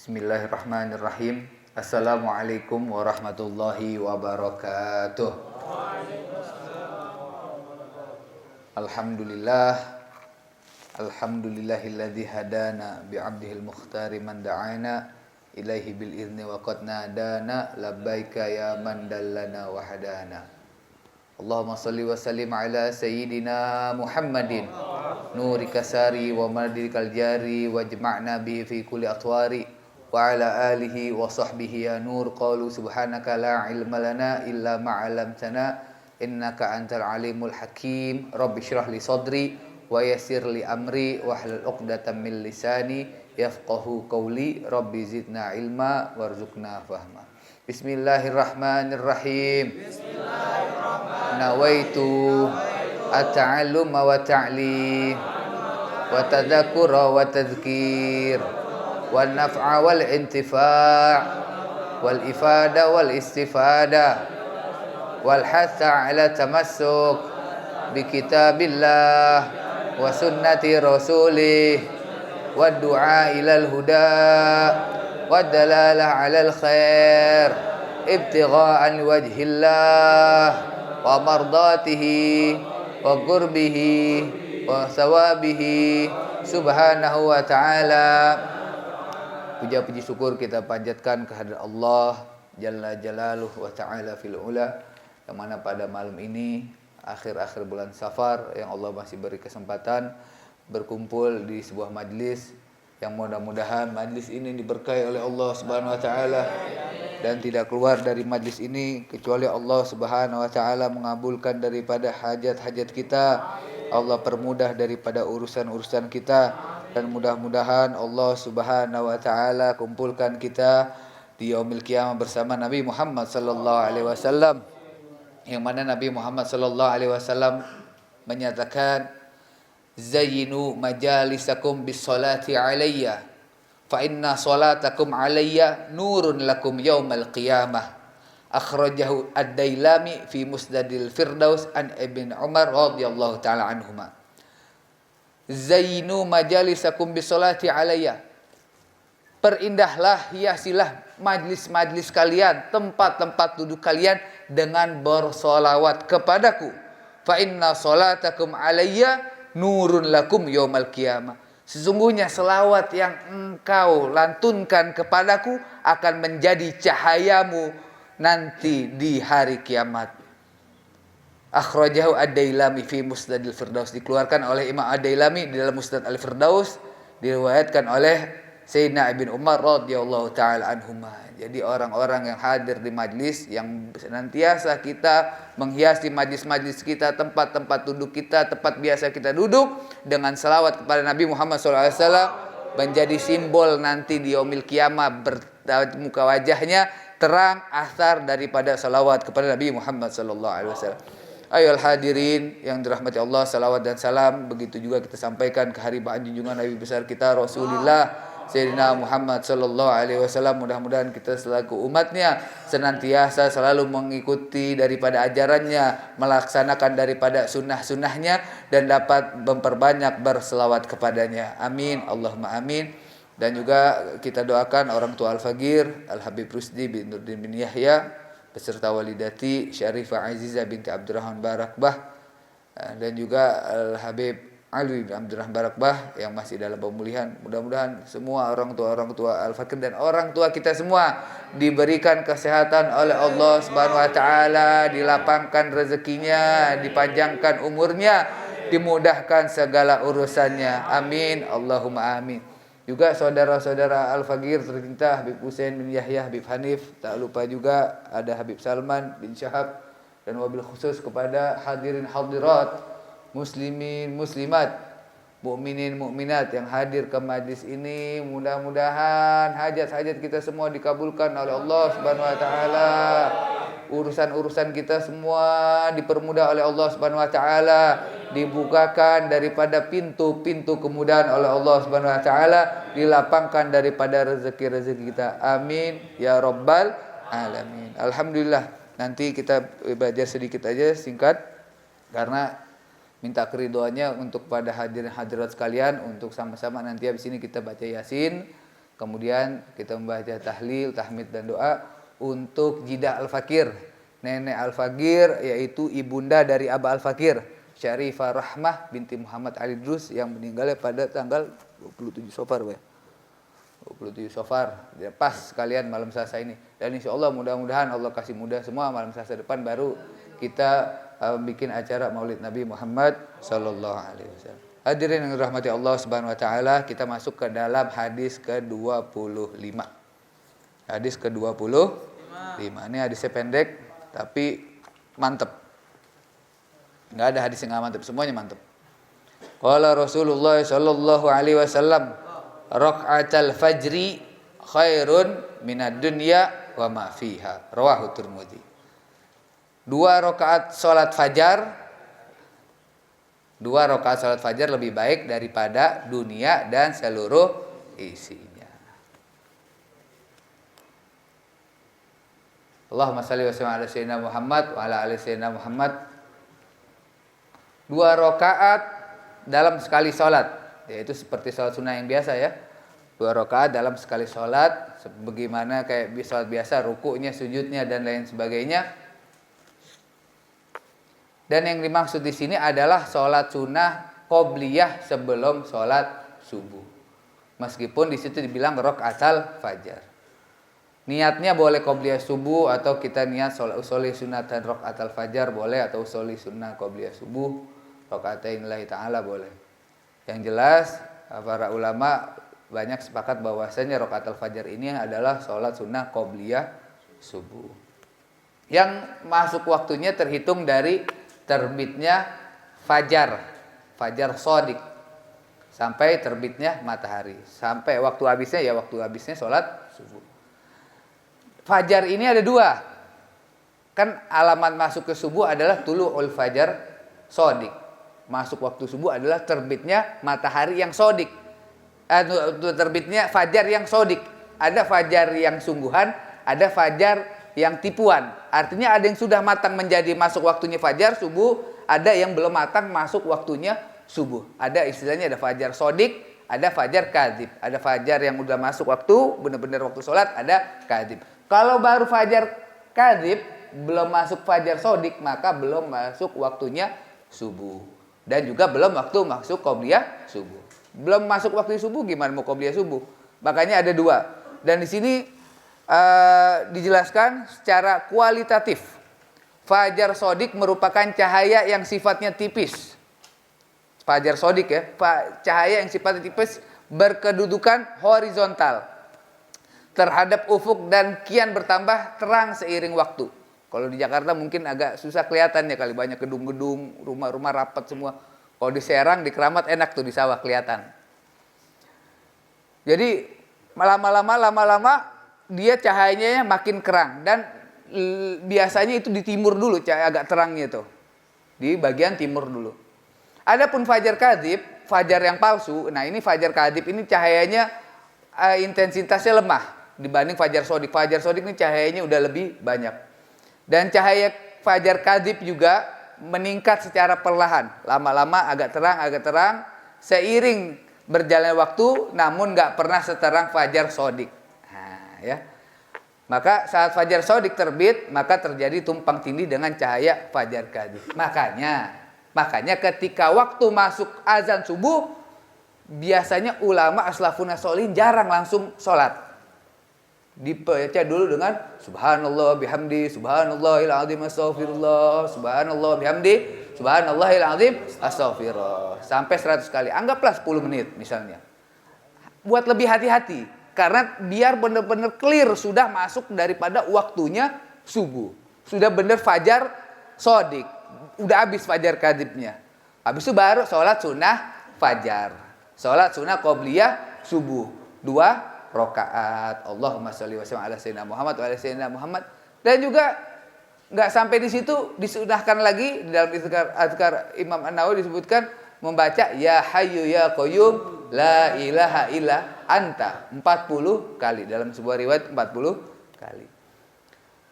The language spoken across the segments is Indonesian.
Bismillahirrahmanirrahim. Assalamualaikum warahmatullahi wabarakatuh. Alhamdulillah. Alhamdulillahilladzi hadana bi'abdihil mukhtari man da'ana ilaihi bil izni wa qad nadana labbaika ya man dallana wa hadana. Allahumma salli wa sallim ala sayyidina Muhammadin nuri kasari wa madrikal jari wajma'na bihi fi kulli atwari wa ala alihi wa sahbihi ya nur. Qalu subhanaka la ilma lana illa ma 'allamtana innaka antal alimul hakim. Rabbi shrah li sadri wa yassir li amri wahlul 'uqdatam min lisani yafqahu qawli. Rabbi zidna ilma warzuqna fahma. Bismillahirrahmanirrahim. Nawaitu at-ta'alluma wa ta'lim wa tadhakkura wa tadhkir wal naf'a wal intifa' wal ifada wal istifada wal hatha ala tamassuk bi kitabillah wa sunnati rasulih wad du'a ilal huda wad dalalah alal khair ibtigha'an wajhillah wa mardatihi wa qurbihi wa sawabihi subhanahu wa ta'ala. Puja puji syukur kita panjatkan kehadirat Allah Jalla Jalaluhu wa ta'ala fil ula, yang mana pada malam ini akhir-akhir bulan Safar yang Allah masih beri kesempatan berkumpul di sebuah majlis yang mudah-mudahan majlis ini diberkahi oleh Allah Subhanahu wa taala dan tidak keluar dari majlis ini kecuali Allah Subhanahu wa taala mengabulkan daripada hajat-hajat kita. Allah permudah daripada urusan-urusan kita dan mudah-mudahan Allah Subhanahu wa taala kumpulkan kita di yaumil qiyamah bersama Nabi Muhammad sallallahu alaihi wasallam, yang mana Nabi Muhammad sallallahu alaihi wasallam menyatakan zayyinu majalisakum bis salati alayya fa inna salatakum alayya nurun lakum yaumal qiyamah. Akhrajahu ad-Dailami fi Musnadil Firdaus an Ibn Umar radhiyallahu taala anhuma. Zainu majalisakum bisolati alayya. Perindahlah, hiasilah majlis-majlis kalian, tempat-tempat duduk kalian dengan bersolawat kepadaku. Fa inna solatakum alayya nurun lakum yaumal qiyamah. Sesungguhnya selawat yang engkau lantunkan kepadaku akan menjadi cahayamu nanti di hari kiamat. Akhrajahu ad-Dailami fi Musnadil Firdaus, dikeluarkan oleh Imam ad-Dailami di dalam Musnad al-Firdaus, diriwayatkan oleh Sayyidina Ibn Umar radhiyallahu taala anhuma. Jadi orang-orang yang hadir di majlis, yang senantiasa kita menghiasi majlis-majlis kita, tempat-tempat duduk kita, tempat biasa kita duduk dengan selawat kepada Nabi Muhammad SAW, menjadi simbol nanti di yaumil qiyamah bermuka wajahnya terang asar daripada salawat kepada Nabi Muhammad sallallahu alaihi wasallam. Ayolah hadirin yang dirahmati Allah, salawat dan salam begitu juga kita sampaikan ke haribaan junjungan Nabi besar kita Rasulullah Sayyidina Muhammad sallallahu alaihi wasallam. Mudah-mudahan kita selaku umatnya senantiasa selalu mengikuti daripada ajarannya, melaksanakan daripada sunnah-sunnahnya dan dapat memperbanyak berselawat kepadanya. Amin Allahumma amin. Dan juga kita doakan orang tua Al-Fagir Al-Habib Rusdi bin Nurdin bin Yahya beserta walidati Syarifah Azizah binti Abdurrahman Barakbah, dan juga Al-Habib Ali bin Abdurrahman Barakbah yang masih dalam pemulihan. Mudah-mudahan semua orang tua Al-Fagir dan orang tua kita semua diberikan kesehatan oleh Allah Subhanahu wa taala, dilapangkan rezekinya, dipanjangkan umurnya, dimudahkan segala urusannya. Amin Allahumma amin. Juga saudara-saudara Al-Fagir tercinta Habib Hussein bin Yahya, Habib Hanif, tak lupa juga ada Habib Salman bin Syahab, dan wabil khusus kepada hadirin hadirat, muslimin muslimat, mukminin mukminat yang hadir ke majlis ini. Mudah-mudahan hajat-hajat kita semua dikabulkan oleh Allah Subhanahu wa taala. Urusan-urusan kita semua dipermudah oleh Allah Subhanahu wa taala, dibukakan daripada pintu-pintu kemudahan oleh Allah Subhanahu wa taala, dilapangkan daripada rezeki-rezeki kita. Amin ya rabbal alamin. Alhamdulillah. Nanti kita belajar sedikit aja singkat karena minta keridhoannya untuk pada hadirin hadirat sekalian untuk sama-sama nanti habis ini kita baca Yasin. Kemudian kita membaca tahlil, tahmid dan doa untuk Jidah Al-Fakir, nenek Al-Fakir, yaitu ibunda dari Aba Al-Fakir, Syarifah Rahmah binti Muhammad Ali Drus, yang meninggalnya pada tanggal 27 Safar, 27 Safar, ya, pas sekalian malam Selasa ini. Dan insya Allah mudah-mudahan Allah kasih mudah semua, malam Selasa depan baru kita bikin acara Maulid Nabi Muhammad sallallahu alaihi wasallam. Hadirin yang dirahmati Allah Subhanahu wa taala, kita masuk ke dalam hadis ke-25. Hadis ke-25. Ini hadisnya pendek tapi mantep. Enggak ada hadis yang enggak mantep, semuanya mantep. Qala Rasulullah sallallahu alaihi wasallam, raka'atul fajri khairun minad dunya wa ma fiha. Rawahu Tirmidzi. 2 rakaat salat fajar lebih baik daripada dunia dan seluruh isinya. Allahumma shalli wa sallim ala sayyidina Muhammad wa ala ali sayyidina Muhammad. 2 rakaat dalam sekali salat, yaitu seperti salat sunnah yang biasa ya. 2 rakaat dalam sekali salat, sebagaimana kayak salat biasa, rukuknya, sujudnya dan lain sebagainya. Dan yang dimaksud di sini adalah sholat sunnah qobliyah sebelum sholat subuh. Meskipun di situ dibilang rakaatul fajar. Niatnya boleh qobliyah subuh atau kita niat usoli sunatan rakaatul fajar boleh, atau usoli sunnah qobliyah subuh rakaatain lillahi ta'ala boleh. Yang jelas para ulama banyak sepakat bahwasanya rakaatul fajar ini adalah sholat sunnah qobliyah subuh. Yang masuk waktunya terhitung dari terbitnya fajar shadiq sampai terbitnya matahari, sampai waktu habisnya sholat subuh. Fajar ini ada 2. Kan alamat masuk ke subuh adalah tulu'ul fajar shadiq. Masuk waktu subuh adalah terbitnya matahari yang shadiq. Terbitnya fajar yang shadiq. Ada fajar yang sungguhan, ada fajar yang tipuan. Artinya ada yang sudah matang menjadi masuk waktunya fajar subuh, ada yang belum matang masuk waktunya subuh. Ada istilahnya ada fajar shadiq, ada fajar kadzib. Ada fajar yang udah masuk waktu, benar-benar waktu sholat, ada kadzib. Kalau baru fajar kadzib, belum masuk fajar shadiq, maka belum masuk waktunya subuh. Dan juga belum waktu masuk qobliyah subuh. Belum masuk waktu subuh, gimana mau qobliyah subuh? Makanya ada 2. Dan di sini dijelaskan secara kualitatif. Fajar shadiq merupakan cahaya yang sifatnya tipis. Fajar shadiq ya, cahaya yang sifatnya tipis berkedudukan horizontal terhadap ufuk dan kian bertambah terang seiring waktu. Kalau di Jakarta mungkin agak susah kelihatan ya, kali banyak gedung-gedung, rumah-rumah rapat semua. Kalau di Serang, di Keramat enak tuh, di sawah kelihatan. Jadi lama-lama dia cahayanya makin kerang, dan biasanya itu di timur dulu cahaya agak terangnya tuh. Di bagian timur dulu. Adapun fajar kadzib, fajar yang palsu. Nah, ini fajar kadzib ini cahayanya intensitasnya lemah dibanding fajar shadiq. Fajar shadiq ini cahayanya udah lebih banyak. Dan cahaya fajar kadzib juga meningkat secara perlahan. Lama-lama agak terang seiring berjalannya waktu, namun enggak pernah seterang fajar shadiq. Ya. Maka saat fajar shadiq terbit, maka terjadi tumpang tindih dengan cahaya fajar kadzib. Makanya ketika waktu masuk azan subuh, biasanya ulama aslafun sholihin jarang langsung sholat. Dibaca dulu dengan subhanallah bihamdi, subhanallahil azim astaghfirullah, subhanallah bihamdi, subhanallahil azim astaghfirullah, sampai 100 kali. Anggaplah 10 menit misalnya. Buat lebih hati-hati. Karena biar benar-benar clear sudah masuk daripada waktunya subuh. Sudah benar fajar shadiq. Udah habis fajar kadzibnya. Habis itu baru sholat sunnah fajar. Sholat sunnah qobliyah subuh. 2 rakaat. Allahumma sholli wa sallim ala sayyidina Muhammad wa ala sayyidina Muhammad. Dan juga nggak sampai di situ, disunahkan lagi di dalam azkar Imam An-Nawawi disebutkan membaca ya hayyu ya qayyum la ilaha illa anta 40 kali, dalam sebuah riwayat 40 kali.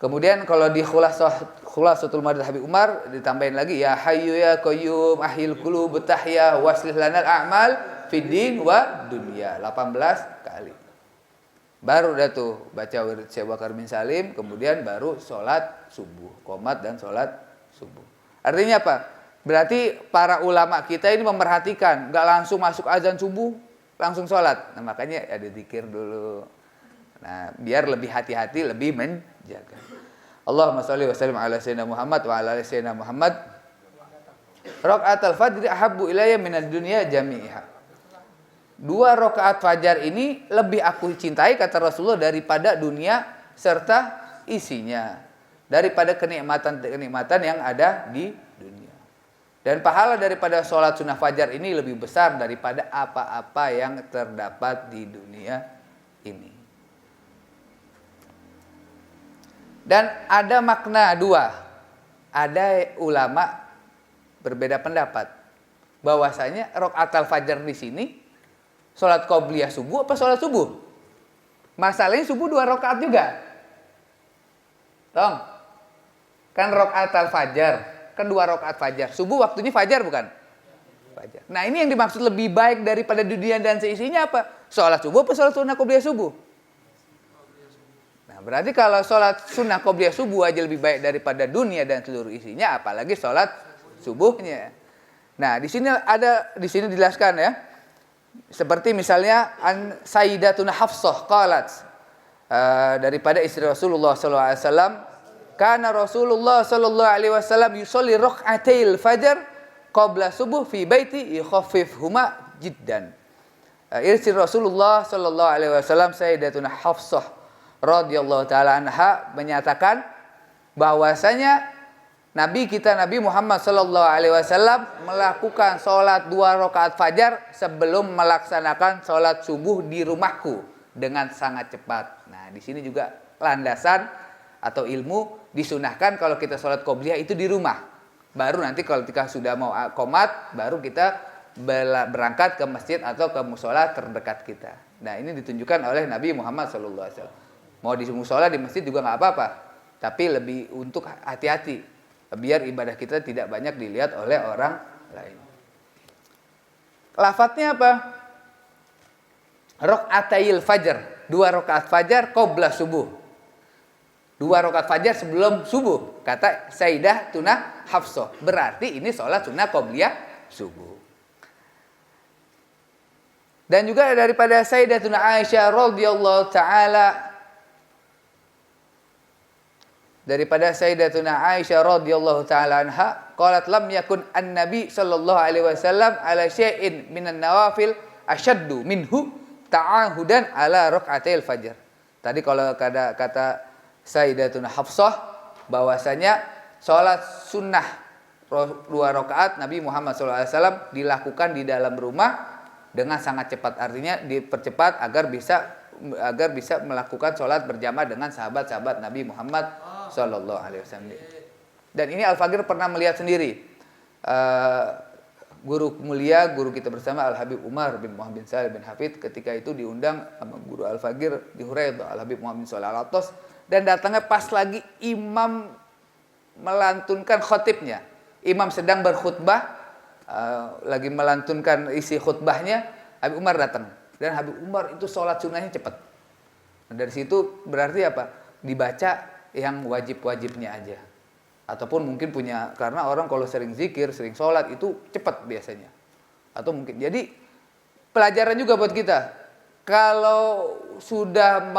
Kemudian kalau di khulasatul madad Habib Umar ditambahin lagi ya hayyu ya qayyum ahyil qulub tahya waslih lanal a'mal fid din wa dunya 18 kali. Baru dah tuh baca wirid Syekh Bakar bin Salim, kemudian baru sholat subuh, qomat dan sholat subuh. Artinya apa? Berarti para ulama kita ini memerhatikan, nggak langsung masuk azan subuh langsung sholat. Nah makanya ada zikir dulu. Nah biar lebih hati-hati, lebih menjaga. Allahumma sholli wa sallim ala sayyidina Muhammad wa ala ali sayyidina Muhammad. Rakaatul fajri ahabbu ilayya minad dunya jami'iha. 2 rakaat fajar ini lebih aku cintai kata Rasulullah daripada dunia serta isinya, daripada kenikmatan-kenikmatan yang ada di dunia. Dan pahala daripada sholat sunnah fajar ini lebih besar daripada apa-apa yang terdapat di dunia ini. Dan ada makna 2. Ada ulama berbeda pendapat bahwasanya rakaat fajar di sini sholat qobliyah subuh apa sholat subuh? Masalahnya subuh 2 rakaat juga. Dong. Kan rakaat al-fajar, kan 2 rakaat fajar. Subuh waktunya fajar bukan? Fajar. Nah, ini yang dimaksud lebih baik daripada dunia dan seisinya apa? Sholat subuh apa sholat sunnah qobliyah subuh? Nah, berarti kalau sholat sunnah qobliyah subuh aja lebih baik daripada dunia dan seluruh isinya, apalagi sholat subuhnya. Nah, di sini dijelaskan ya. Seperti misalnya Sayyidatuna Hafsah qalat daripada istri Rasulullah sallallahu alaihi wasallam, kana Rasulullah sallallahu alaihi wasallam yusolli rak'atail fajr qabla subuh fi baiti yukhaffifhuma jiddan. Istri Rasulullah sallallahu alaihi wasallam Sayyidatuna Hafsah radhiyallahu taala anha menyatakan bahwasanya Nabi kita Nabi Muhammad sallallahu alaihi wasallam melakukan sholat 2 rakaat fajar sebelum melaksanakan sholat subuh di rumahku dengan sangat cepat. Nah, di sini juga landasan atau ilmu disunahkan kalau kita sholat qobliyah itu di rumah. Baru nanti kalau kita sudah mau qomat, baru kita berangkat ke masjid atau ke mushola terdekat kita. Nah, ini ditunjukkan oleh Nabi Muhammad sallallahu alaihi wasallam. Mau di mushola di masjid juga nggak apa-apa, tapi lebih untuk hati-hati. Biar ibadah kita tidak banyak dilihat oleh orang lain. Lafadznya apa? Rak'atail fajr, 2 rakaat fajar qabla subuh. 2 rakaat fajar sebelum subuh, kata Sayyidatuna Hafsah. Berarti ini sholat sunnah qobliyah subuh. Dan juga daripada Sayyidatuna Aisyah radhiyallahu taala daripada Sayyidatuna Aisyah radhiyallahu taala anha qalat lam yakun an-nabi sallallahu alaihi wasallam ala syai'in minan nawafil asyaddu minhu ta'ahudan ala rak'atil fajr. Tadi kalau kata Sayyidatuna Hafsah bahwasanya salat sunnah 2 rakaat Nabi Muhammad sallallahu alaihi wasallam dilakukan di dalam rumah dengan sangat cepat, artinya dipercepat agar bisa melakukan sholat berjamaah dengan sahabat-sahabat Nabi Muhammad sallallahu alaihi wasallam. Dan ini Al-Faqir pernah melihat sendiri. Guru mulia, guru kita bersama Al-Habib Umar bin Muhammad bin Salim bin Hafid ketika itu diundang sama guru Al-Faqir di Hurairah, Al-Habib Muhammad bin Shalih Al-Atas, dan datangnya pas lagi imam melantunkan khotibnya. Imam sedang berkhutbah, lagi melantunkan isi khutbahnya, Habib Umar datang. Dan Habib Umar itu sholat sunnahnya cepat. Nah, dari situ berarti apa? Dibaca yang wajib-wajibnya aja. Ataupun mungkin punya, karena orang kalau sering zikir, sering sholat itu cepat biasanya. Atau mungkin, jadi pelajaran juga buat kita. Kalau sudah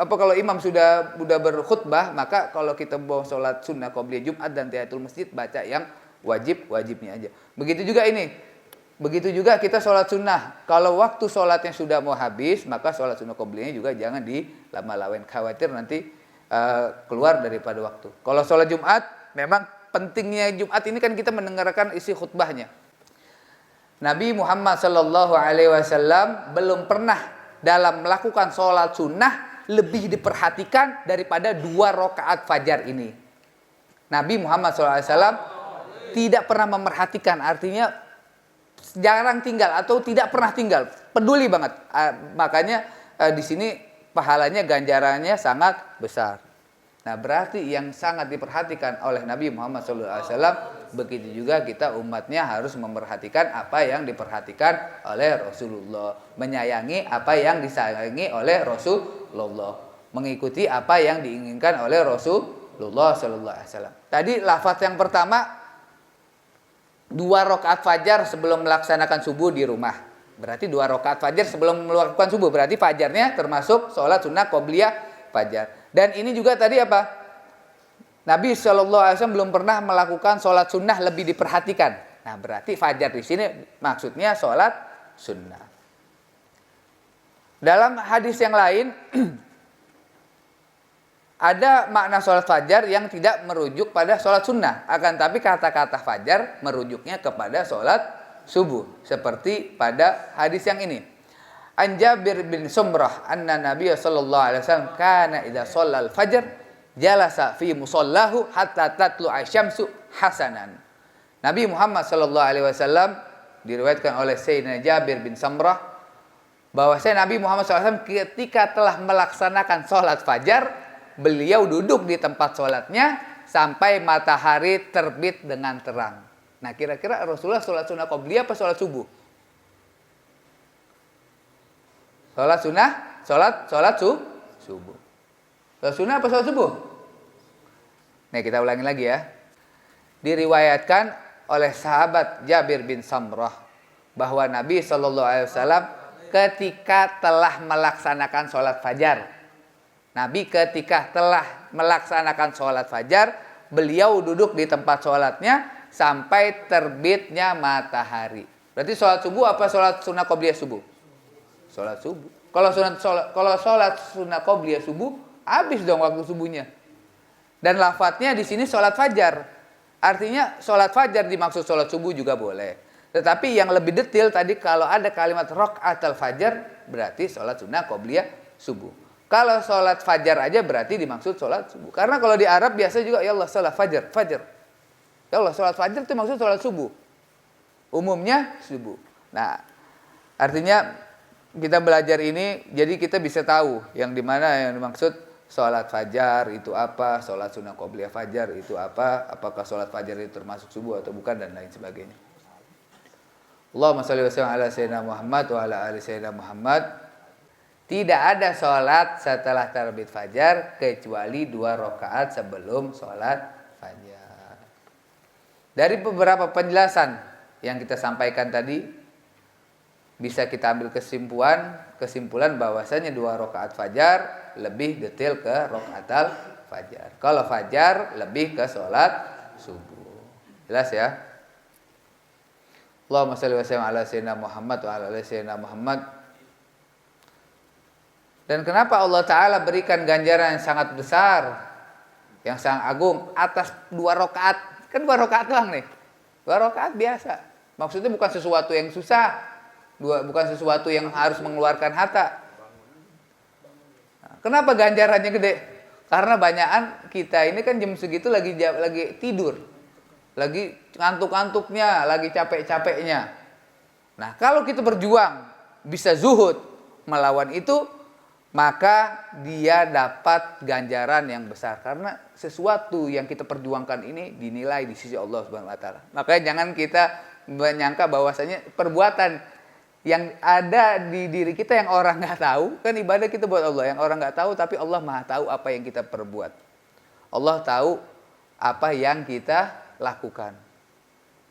kalau imam sudah berkhutbah, maka kalau kita mau sholat sunnah qobliyah Jumat dan tahiyatul masjid, baca yang wajib-wajibnya aja. Begitu juga ini. Begitu juga kita sholat sunnah. Kalau waktu sholatnya sudah mau habis, maka sholat sunnah qobliyahnya juga jangan dilama-lamain. Khawatir nanti keluar daripada waktu. Kalau sholat Jumat, memang pentingnya Jumat ini kan kita mendengarkan isi khutbahnya. Nabi Muhammad sallallahu alaihi wasallam belum pernah dalam melakukan sholat sunnah lebih diperhatikan daripada 2 rakaat fajar ini. Nabi Muhammad sallallahu alaihi wasallam tidak pernah memerhatikan, artinya jarang tinggal atau tidak pernah tinggal, peduli banget. Makanya di sini pahalanya, ganjarannya sangat besar. Nah, berarti yang sangat diperhatikan oleh Nabi Muhammad SAW begitu juga kita umatnya harus memperhatikan apa yang diperhatikan oleh Rasulullah, menyayangi apa yang disayangi oleh Rasulullah, mengikuti apa yang diinginkan oleh Rasulullah sallallahu alaihi wasallam. Tadi lafaz yang pertama 2 rakaat fajar sebelum melaksanakan subuh di rumah. Berarti 2 rakaat fajar sebelum melakukan subuh. Berarti fajarnya termasuk sholat sunnah qobliyah fajar. Dan ini juga tadi apa? Nabi SAW belum pernah melakukan sholat sunnah lebih diperhatikan. Nah, berarti fajar di sini maksudnya sholat sunnah. Dalam hadis yang lain ada makna sholat fajar yang tidak merujuk pada sholat sunnah. Akan tapi kata-kata fajar merujuknya kepada sholat subuh. Seperti pada hadis yang ini. An Jabir bin Sumrah anna Nabiya sallallahu alaihi wasallam kana idza shallal fajr jalasa fi musallahu hatta tatlu asyamsu hasanan. Nabi Muhammad sallallahu alaihi wasallam diriwayatkan oleh Sayyidina Jabir bin Samrah bahwasanya Nabi Muhammad SAW ketika telah melaksanakan sholat fajar, beliau duduk di tempat sholatnya sampai matahari terbit dengan terang. Nah, kira-kira Rasulullah sholat sunnah qobliyah apa sholat subuh? Sholat sunnah, sholat subuh. Sholat sunnah apa sholat subuh? Nih kita ulangi lagi ya. Diriwayatkan oleh sahabat Jabir bin Samrah bahwa Nabi SAW ketika telah melaksanakan sholat fajar. Nabi ketika telah melaksanakan sholat fajar, beliau duduk di tempat sholatnya sampai terbitnya matahari. Berarti sholat subuh apa sholat sunnah qobliyah subuh? Sholat subuh. Kalau sholat sunnah qobliyah subuh, habis dong waktu subuhnya. Dan lafadznya di sini sholat fajar. Artinya sholat fajar dimaksud sholat subuh juga boleh. Tetapi yang lebih detail tadi kalau ada kalimat rakaatul fajar berarti sholat sunnah qobliyah subuh. Kalau sholat fajar aja berarti dimaksud sholat subuh. Karena kalau di Arab biasa juga ya Allah sholat fajar. Ya Allah sholat fajar itu maksud sholat subuh. Umumnya subuh. Nah, artinya kita belajar ini jadi kita bisa tahu yang dimana yang dimaksud sholat fajar itu apa, sholat sunnah qobliyah fajar itu apa, apakah sholat fajar itu termasuk subuh atau bukan dan lain sebagainya. Allahumma shalli wa sallim ala sayyidina Muhammad wa ala ali sayyidina Muhammad. Tidak ada sholat setelah terbit fajar kecuali 2 rakaat sebelum sholat fajar. Dari beberapa penjelasan yang kita sampaikan tadi bisa kita ambil kesimpulan bahwasanya 2 rakaat fajar lebih detail ke rakaatul fajar. Kalau fajar lebih ke sholat subuh. Jelas ya? Allahumma shalli wa sallim ala sayyidina Muhammad wa ala ali sayyidina Muhammad. Dan kenapa Allah Ta'ala berikan ganjaran yang sangat besar, yang sangat agung atas 2 rakaat? Kan 2 rakaat doang nih. 2 rakaat biasa. Maksudnya bukan sesuatu yang susah, bukan sesuatu yang harus mengeluarkan harta. Kenapa ganjarannya gede? Karena banyakan kita ini kan jam segitu lagi tidur, lagi ngantuk-ngantuknya, lagi capek-capeknya. Nah, kalau kita berjuang bisa zuhud melawan itu, maka dia dapat ganjaran yang besar karena sesuatu yang kita perjuangkan ini dinilai di sisi Allah Subhanahu wa taala. Makanya jangan kita menyangka bahwasanya perbuatan yang ada di diri kita yang orang nggak tahu, kan ibadah kita buat Allah, yang orang nggak tahu tapi Allah Maha tahu apa yang kita perbuat. Allah tahu apa yang kita lakukan.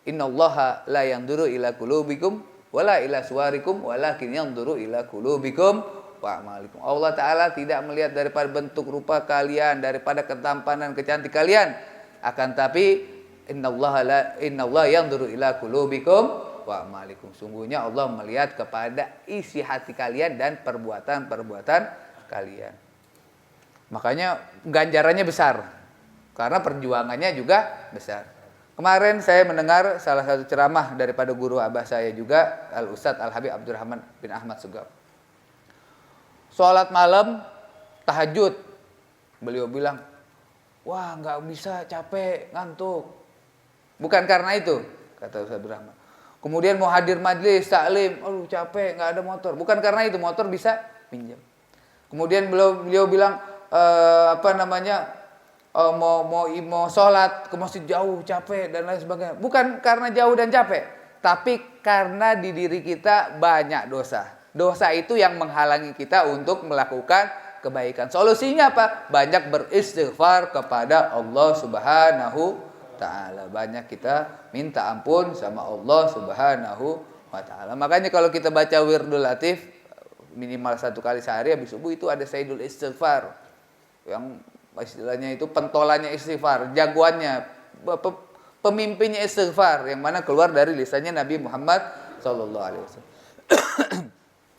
Innallaha la yanzuru ila qulubikum wala ila suwarikum walakin yanzuru ila qulubikum wa a'malikum. Allah Ta'ala tidak melihat daripada bentuk rupa kalian, daripada ketampanan, kecantik kalian. Akan tapi innallaha yanzuru ila qulubikum wa a'malikum. Sungguhnya Allah melihat kepada isi hati kalian dan perbuatan-perbuatan kalian. Makanya ganjarannya besar. Karena perjuangannya juga besar. Kemarin saya mendengar salah satu ceramah daripada guru abah saya juga, Al-Ustadz Al-Habib Abdurrahman bin Ahmad Sugab. Sholat malam, tahajud. Beliau bilang, wah nggak bisa, capek, ngantuk. Bukan karena itu, kata Ustadz Abdurrahman. Kemudian mau hadir majlis, taklim, aduh capek, nggak ada motor. Bukan karena itu, motor bisa pinjam. Kemudian beliau bilang, mau sholat ke masjid jauh capek dan lain sebagainya. Bukan karena jauh dan capek, tapi karena di diri kita banyak dosa. Dosa itu yang menghalangi kita untuk melakukan kebaikan. Solusinya apa? Banyak beristighfar kepada Allah Subhanahu Ta'ala. Banyak kita minta ampun sama Allah Subhanahu wa Ta'ala. Makanya kalau kita baca Wirdul Latif minimal 1 kali sehari habis subuh itu ada Sayyidul Istighfar, yang istilahnya itu pentolannya istighfar, jagoannya, pemimpinnya istighfar, yang mana keluar dari lisannya Nabi Muhammad sallallahu alaihi wasallam.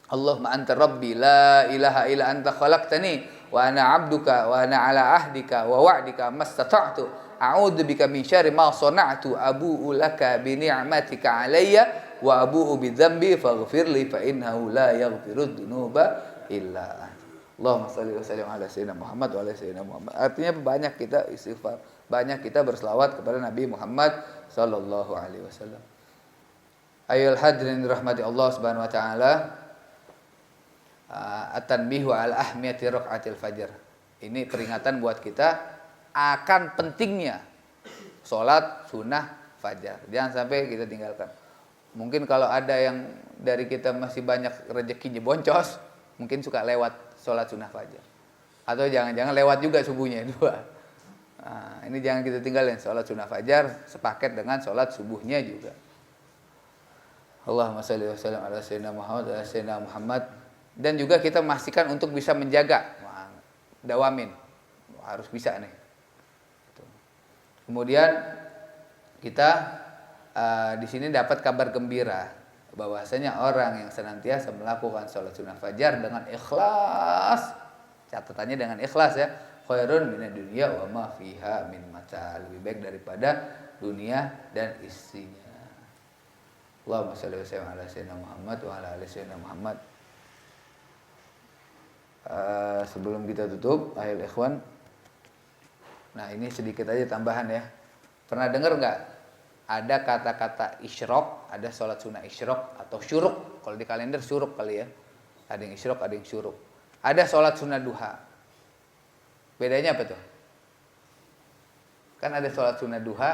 Allahumma anta rabbi la ilaha illa anta khalaqtani wa ana 'abduka wa ana 'ala ahdika wa wa'dika mastata'tu a'udzu bika min syarri ma sana'tu abu'u laka bi ni'matika 'alayya wa abu'u bi dzambi faghfir li fa innahu la yaghfirudz dzunuba illa anta. Allahumma shalli wa sallim ala sayyidina Muhammad wa ala sayyidina Muhammad. Artinya banyak kita istighfar, banyak kita berselawat kepada Nabi Muhammad sallallahu alaihi wasallam. Ayyuhal hadirin rahmati Allah Subhanahu wa taala. At-tanbihu ala ahmiyati rakaatil fajr. Ini peringatan buat kita akan pentingnya sholat sunnah fajar. Jangan sampai kita tinggalkan. Mungkin kalau ada yang dari kita masih banyak rezekinya boncos, mungkin suka lewat sholat sunnah fajar. Atau jangan-jangan lewat juga subuhnya 2. Nah, ini jangan kita tinggalin sholat sunnah fajar sepaket dengan sholat subuhnya juga. Allahumma shalli wa sallim ala sayyidina Muhammad wa ala sayyidina Muhammad. Dan juga kita memastikan untuk bisa menjaga, dawamin, harus bisa nih. Kemudian kita di sini dapat kabar gembira bahwasanya orang yang senantiasa melakukan sholat sunnah fajar dengan ikhlas, catatannya dengan ikhlas ya, khairun minad dunya wa ma fiha min mata', lebih baik daripada dunia dan isinya. Allahumma shalli wa sallim ala sayyidina Muhammad wa ala ali sayyidina Muhammad. Sebelum kita tutup, akhil ikhwan, nah ini sedikit aja tambahan ya. Pernah dengar nggak ada kata-kata isyrok, ada sholat sunnah isyrok atau syuruk? Kalau di kalender syuruk kali ya. Ada yang isyrok, ada yang syuruk. Ada sholat sunnah duha. Bedanya apa tuh? Kan ada sholat sunnah duha,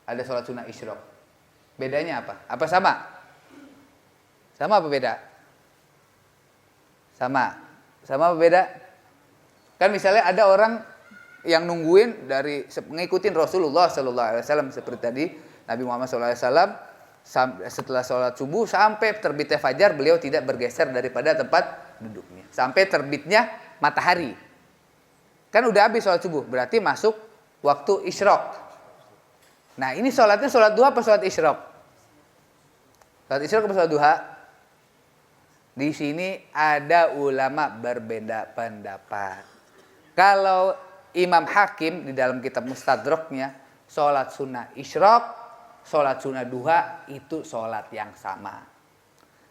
ada sholat sunnah isyrok. Bedanya apa? Apa sama? Sama apa beda? Sama. Sama apa beda? Kan misalnya ada orang yang nungguin dari ngikutin Rasulullah sallallahu alaihi wasallam seperti tadi Nabi Muhammad sallallahu alaihi wasallam setelah sholat subuh sampai terbitnya fajar beliau tidak bergeser daripada tempat duduknya sampai terbitnya matahari. Kan udah habis sholat subuh, berarti masuk waktu isyrok. Nah, ini sholatnya sholat duha apa sholat isyrok? Sholat isyrok apa sholat duha? Di sini ada ulama berbeda pendapat. Kalau Imam Hakim di dalam kitab Mustadraknya, sholat sunnah isyrok, sholat sunnah duha itu sholat yang sama.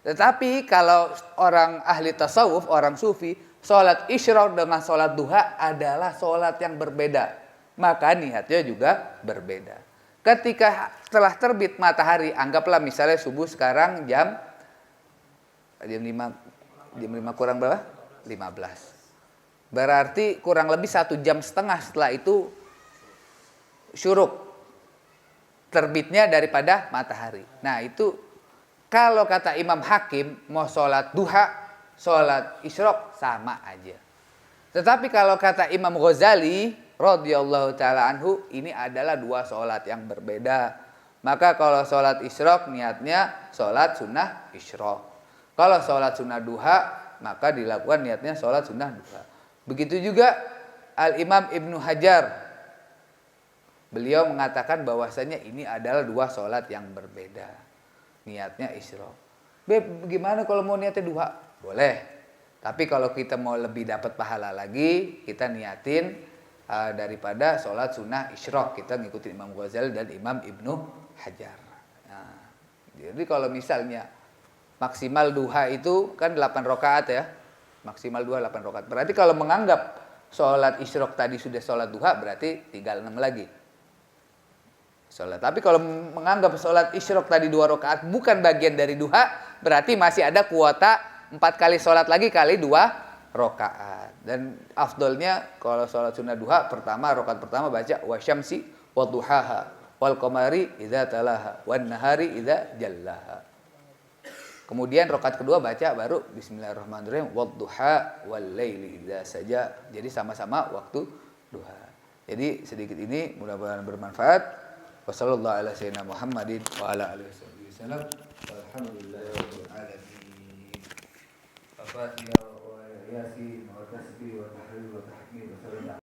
Tetapi kalau orang ahli tasawuf, orang sufi, sholat isyrok dengan sholat duha adalah sholat yang berbeda. Maka niatnya juga berbeda. Ketika telah terbit matahari, anggaplah misalnya subuh sekarang jam 5 kurang berapa? 15. Berarti kurang lebih 1,5 jam setelah itu syuruk, terbitnya daripada matahari. Nah itu kalau kata Imam Hakim mau sholat duha, sholat isyrok sama aja. Tetapi kalau kata Imam Ghazali radhiyallahu taala anhu, ini adalah 2 sholat yang berbeda. Maka kalau sholat isyrok niatnya sholat sunnah isyrok. Kalau sholat sunnah duha, maka dilakukan niatnya sholat sunnah duha. Begitu juga Al-Imam Ibnu Hajar. Beliau mengatakan bahwasanya ini adalah 2 sholat yang berbeda. Niatnya isyrok. Gimana kalau mau niatnya duha? Boleh. Tapi kalau kita mau lebih dapat pahala lagi, kita niatin daripada sholat sunnah isyrok. Kita ngikutin Imam Ghazali dan Imam Ibnu Hajar. Nah, jadi kalau misalnya maksimal duha itu kan 8 rakaat ya. Maksimal duha 8 rakaat. Berarti kalau menganggap sholat isyrok tadi sudah sholat duha, berarti tinggal 6 lagi. Sholat. Tapi kalau menganggap sholat isyrok tadi 2 rakaat bukan bagian dari duha, berarti masih ada kuota 4 kali sholat lagi kali 2 rakaat. Dan afdolnya kalau sholat sunnah duha pertama rakaat pertama baca wasyamsi wadduhaha wal qamari idza talaha wan nahari idza jallaha. Kemudian rakaat kedua baca baru bismillahirrahmanirrahim wadduha wal laili idza saja. Jadi sama-sama waktu duha. Jadi sedikit ini mudah-mudahan bermanfaat. Wassallallahu ala sayyidina Muhammadin wa ala alihi wasallam. Walhamdulillahirabbil alamin. Al-Fatihah wa Yasin wa tasbih wa tahlil wa tahmid wa salam.